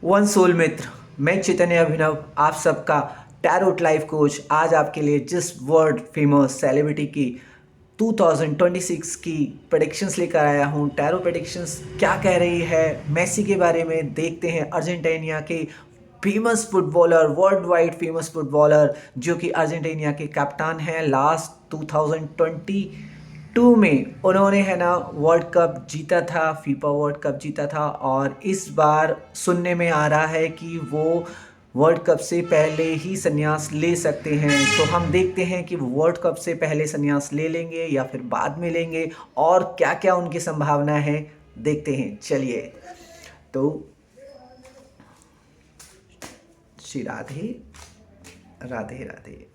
One soul मित्र, मैं चैतन्य अभिनव, आप सबका टैरोट लाइफ कोच आज आपके लिए जिस वर्ल्ड फेमस सेलिब्रिटी की 2026 की प्रेडिक्शंस लेकर आया हूँ। टैरो प्रेडिक्शंस क्या कह रही है मेसी के बारे में, देखते हैं। अर्जेंटीना के famous footballer, world wide famous footballer, जो कि अर्जेंटीना के कप्तान हैं। लास्ट 2022 में उन्होंने है ना वर्ल्ड कप जीता था, फीफा वर्ल्ड कप जीता था। और इस बार सुनने में आ रहा है कि वो वर्ल्ड कप से पहले ही संन्यास ले सकते हैं। तो हम देखते हैं कि वो वर्ल्ड कप से पहले संन्यास ले लेंगे या फिर बाद में लेंगे, और क्या क्या उनकी संभावना है देखते हैं। चलिए, तो श्री राधे राधे राधे।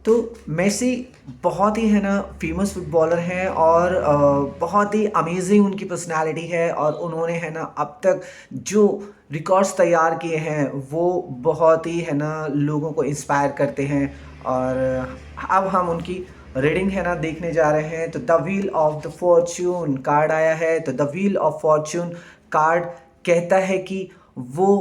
तो मेसी बहुत ही है ना फेमस फुटबॉलर हैं, और बहुत ही अमेजिंग उनकी पर्सनालिटी है। और उन्होंने है ना अब तक जो रिकॉर्ड्स तैयार किए हैं वो बहुत ही है ना लोगों को इंस्पायर करते हैं। और अब हम उनकी रीडिंग है ना देखने जा रहे हैं। तो the wheel of the Fortune card आया है। तो the wheel of Fortune card कहता है कि वो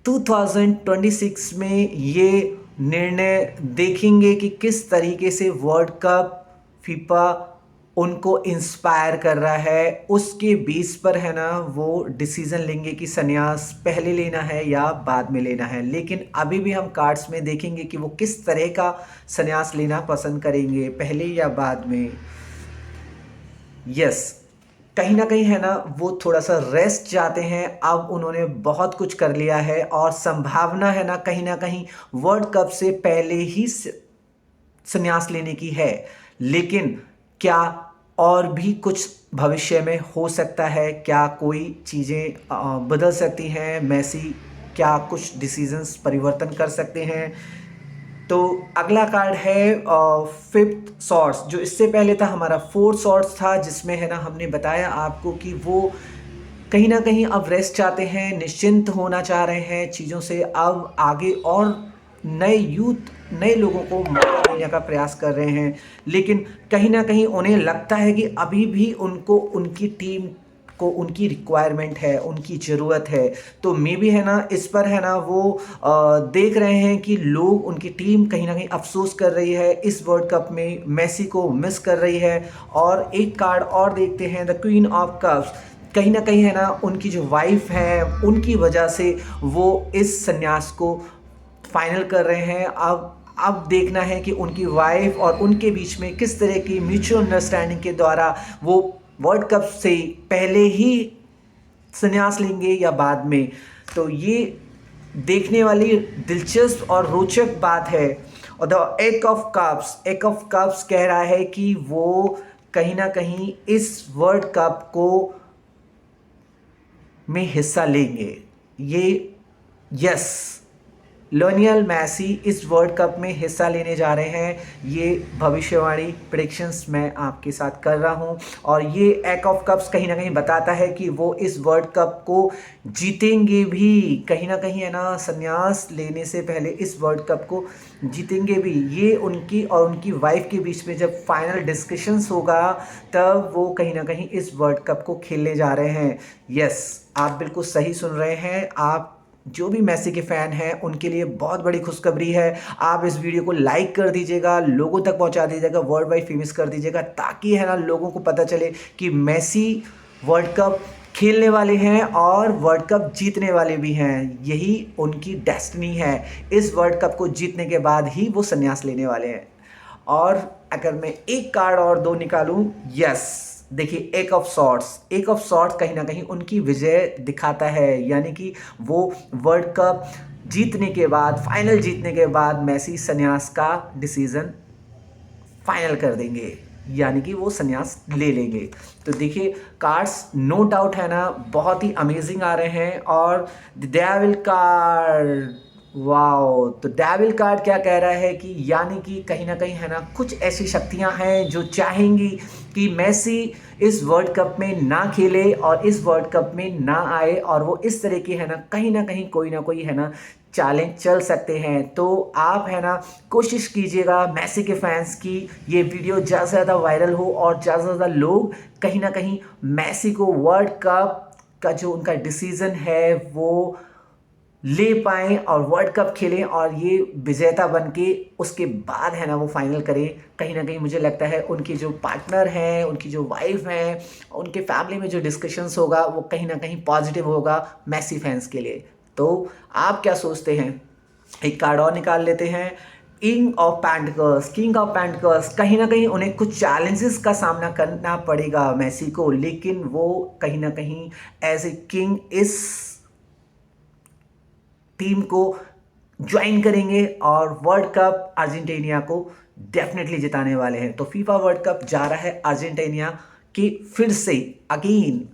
2026 में ये निर्णय देखेंगे कि किस तरीके से वर्ल्ड कप फीफा उनको इंस्पायर कर रहा है। उसके बेस पर है ना वो डिसीजन लेंगे कि संन्यास पहले लेना है या बाद में लेना है। लेकिन अभी भी हम कार्ड्स में देखेंगे कि वो किस तरह का संन्यास लेना पसंद करेंगे, पहले या बाद में। यस, कहीं ना कहीं है ना वो थोड़ा सा रेस्ट चाहते हैं। अब उन्होंने बहुत कुछ कर लिया है, और संभावना है ना कहीं वर्ल्ड कप से पहले ही संन्यास लेने की है। लेकिन क्या और भी कुछ भविष्य में हो सकता है? क्या कोई चीज़ें बदल सकती हैं? मेसी क्या कुछ डिसीजंस परिवर्तन कर सकते हैं? तो अगला कार्ड है फिफ्थ सॉर्ड्स, जो इससे पहले था हमारा फोर्थ सॉर्ड्स था, जिसमें है ना हमने बताया आपको कि वो कहीं ना कहीं अब रेस्ट चाहते हैं, निश्चिंत होना चाह रहे हैं चीज़ों से। अब आगे और नए यूथ, नए लोगों को मौका देने का प्रयास कर रहे हैं। लेकिन कहीं ना कहीं उन्हें लगता है कि अभी भी उनको उनकी टीम को उनकी रिक्वायरमेंट है, उनकी ज़रूरत है। तो मे बी है ना इस पर है ना वो देख रहे हैं कि लोग, उनकी टीम कहीं ना कहीं अफसोस कर रही है, इस वर्ल्ड कप में मेसी को मिस कर रही है। और एक कार्ड और देखते हैं, द क्वीन ऑफ कप्स। कहीं ना कहीं है ना उनकी जो वाइफ है, उनकी वजह से वो इस संन्यास को फाइनल कर रहे हैं। अब देखना है कि उनकी वाइफ और उनके बीच में किस तरह की म्यूचुअल अंडरस्टैंडिंग के द्वारा वो वर्ल्ड कप से पहले ही संन्यास लेंगे या बाद में। तो ये देखने वाली दिलचस्प और रोचक बात है। और द एक ऑफ कप्स कह रहा है कि वो कहीं ना कहीं इस वर्ल्ड कप को में हिस्सा लेंगे। ये यस, लियोनेल मेसी इस वर्ल्ड कप में हिस्सा लेने जा रहे हैं। ये भविष्यवाणी प्रेडिक्शंस मैं आपके साथ कर रहा हूँ। और ये एक ऑफ कप्स कहीं ना कहीं बताता है कि वो इस वर्ल्ड कप को जीतेंगे भी। कहीं ना कहीं है ना संन्यास लेने से पहले इस वर्ल्ड कप को जीतेंगे भी। ये उनकी और उनकी वाइफ के बीच में जब फाइनल डिस्कशंस होगा, तब वो कहीं ना कहीं इस वर्ल्ड कप को खेलने जा रहे हैं। यस, आप बिल्कुल सही सुन रहे हैं। आप जो भी मेसी के फ़ैन हैं उनके लिए बहुत बड़ी खुशखबरी है। आप इस वीडियो को लाइक कर दीजिएगा, लोगों तक पहुंचा दीजिएगा, वर्ल्ड वाइड फेमस कर दीजिएगा, ताकि है ना लोगों को पता चले कि मेसी वर्ल्ड कप खेलने वाले हैं और वर्ल्ड कप जीतने वाले भी हैं। यही उनकी डेस्टिनी है। इस वर्ल्ड कप को जीतने के बाद ही वो संन्यास लेने वाले हैं। और अगर मैं एक कार्ड और दो निकालूं, यस, देखिए एक ऑफ सॉर्ट्स कहीं ना कहीं उनकी विजय दिखाता है। यानी कि वो वर्ल्ड कप जीतने के बाद, फाइनल जीतने के बाद मेसी संन्यास का डिसीजन फाइनल कर देंगे, यानी कि वो संन्यास ले लेंगे। तो देखिए कार्ड्स नो डाउट है ना बहुत ही अमेजिंग आ रहे हैं। और द डेविल कार्ड, वाओ, तो डेविल कार्ड क्या कह रहा है कि यानी कि कहीं ना कहीं है ना कुछ ऐसी शक्तियां हैं जो चाहेंगी कि मेसी इस वर्ल्ड कप में ना खेले और इस वर्ल्ड कप में ना आए, और वो इस तरह की है ना कहीं कोई ना कोई है ना चैलेंज चल सकते हैं। तो आप है ना कोशिश कीजिएगा मेसी के फैंस की ये वीडियो ज़्यादा से ज़्यादा वायरल हो और ज़्यादा से ज़्यादा लोग कहीं ना कहीं मेसी को वर्ल्ड कप का जो उनका डिसीजन है वो ले पाएँ और वर्ल्ड कप खेलें और ये विजेता बन के उसके बाद है ना वो फाइनल करें। कहीं ना कहीं मुझे लगता है उनकी जो पार्टनर हैं, उनकी जो वाइफ हैं, उनके फैमिली में जो डिस्कशंस होगा वो कहीं ना कहीं पॉजिटिव होगा मेसी फैंस के लिए। तो आप क्या सोचते हैं? एक कार्ड और निकाल लेते हैं। किंग ऑफ पेंटिकल्स, कहीं ना कहीं उन्हें कुछ चैलेंजेस का सामना करना पड़ेगा मेसी को, लेकिन वो कहीं ना कहीं एज ए किंग इस टीम को ज्वाइन करेंगे और वर्ल्ड कप अर्जेंटीना को डेफिनेटली जिताने वाले हैं। तो फीफा वर्ल्ड कप जा रहा है अर्जेंटीना की फिर से अगेन।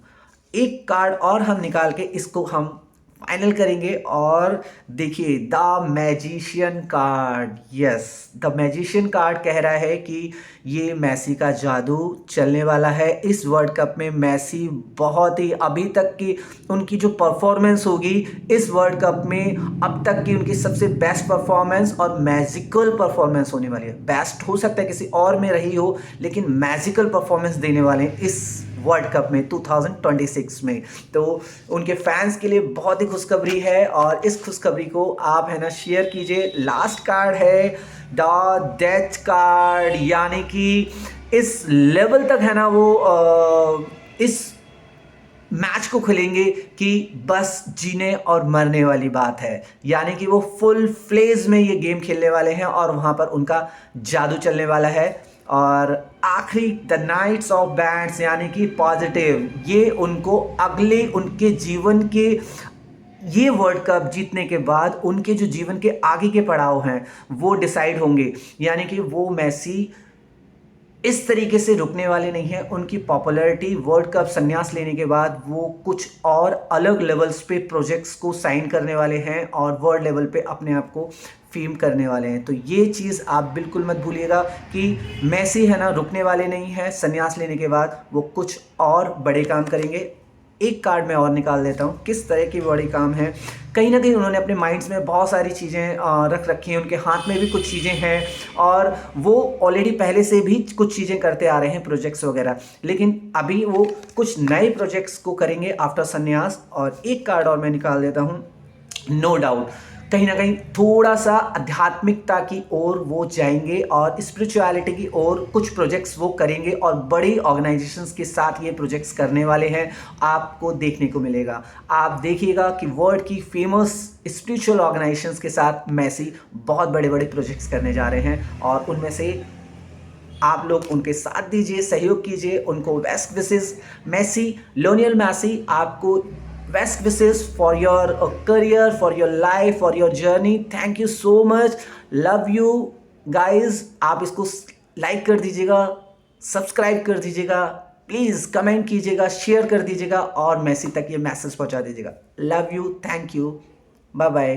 एक कार्ड और हम निकाल के इसको हम फाइनल करेंगे और देखिए the magician card. Yes, the magician card कह रहा है कि ये मेसी का जादू चलने वाला है इस वर्ल्ड कप में। मेसी बहुत ही अभी तक की उनकी जो परफॉर्मेंस होगी इस वर्ल्ड कप में, अब तक की उनकी सबसे बेस्ट परफॉर्मेंस और मैजिकल परफॉर्मेंस होने वाली है। बेस्ट हो सकता है किसी और में रही हो, लेकिन मैजिकल परफॉर्मेंस देने वाले हैं इस वर्ल्ड कप में 2026 में। तो उनके फैंस के लिए बहुत ही खुशखबरी है और इस खुशखबरी को आप है ना शेयर कीजिए। लास्ट कार्ड है द डेथ कार्ड, यानी कि इस लेवल तक है ना वो इस मैच को खेलेंगे कि बस जीने और मरने वाली बात है, यानी कि वो फुल फ्लेज में ये गेम खेलने वाले हैं और वहाँ पर उनका जादू चलने वाला है। और आखिरी द नाइट्स ऑफ बैंड्स, यानी कि पॉजिटिव, ये उनको अगले उनके जीवन के ये वर्ल्ड कप जीतने के बाद उनके जो जीवन के आगे के पड़ाव हैं वो डिसाइड होंगे, यानी कि वो मेसी इस तरीके से रुकने वाले नहीं हैं। उनकी पॉपुलैरिटी वर्ल्ड कप संन्यास लेने के बाद वो कुछ और अलग लेवल्स पे प्रोजेक्ट्स को साइन करने वाले हैं और वर्ल्ड लेवल पे अपने आप को फेम करने वाले हैं। तो ये चीज़ आप बिल्कुल मत भूलिएगा कि मेसी है ना रुकने वाले नहीं हैं। संन्यास लेने के बाद वो कुछ और बड़े काम करेंगे। एक कार्ड मैं और निकाल देता हूँ किस तरह की बड़ी काम है। कहीं ना कहीं उन्होंने अपने माइंड्स में बहुत सारी चीज़ें रख रखी हैं, उनके हाथ में भी कुछ चीज़ें हैं और वो ऑलरेडी पहले से भी कुछ चीज़ें करते आ रहे हैं, प्रोजेक्ट्स वगैरह, लेकिन अभी वो कुछ नए प्रोजेक्ट्स को करेंगे आफ्टर संन्यास। और एक कार्ड और मैं निकाल देता हूँ। नो डाउट कहीं ना कहीं थोड़ा सा आध्यात्मिकता की ओर वो जाएंगे और स्पिरिचुअलिटी की ओर कुछ प्रोजेक्ट्स वो करेंगे और बड़ी ऑर्गेनाइजेशंस के साथ ये प्रोजेक्ट्स करने वाले हैं। आपको देखने को मिलेगा, आप देखिएगा कि वर्ल्ड की फेमस स्पिरिचुअल ऑर्गेनाइजेशंस के साथ मेसी बहुत बड़े बड़े प्रोजेक्ट्स करने जा रहे हैं और उनमें से आप लोग उनके साथ दीजिए, सहयोग कीजिए उनको। Best wishes Messi, Lionel Messi, आपको best wishes for your career, for your life, for your journey. Thank you so much. Love you guys. आप इसको लाइक कर दीजिएगा, सब्सक्राइब कर दीजिएगा, प्लीज़ कमेंट कीजिएगा, शेयर कर दीजिएगा और मेसी तक ये मैसेज पहुंचा दीजिएगा। Love you, thank you, bye bye.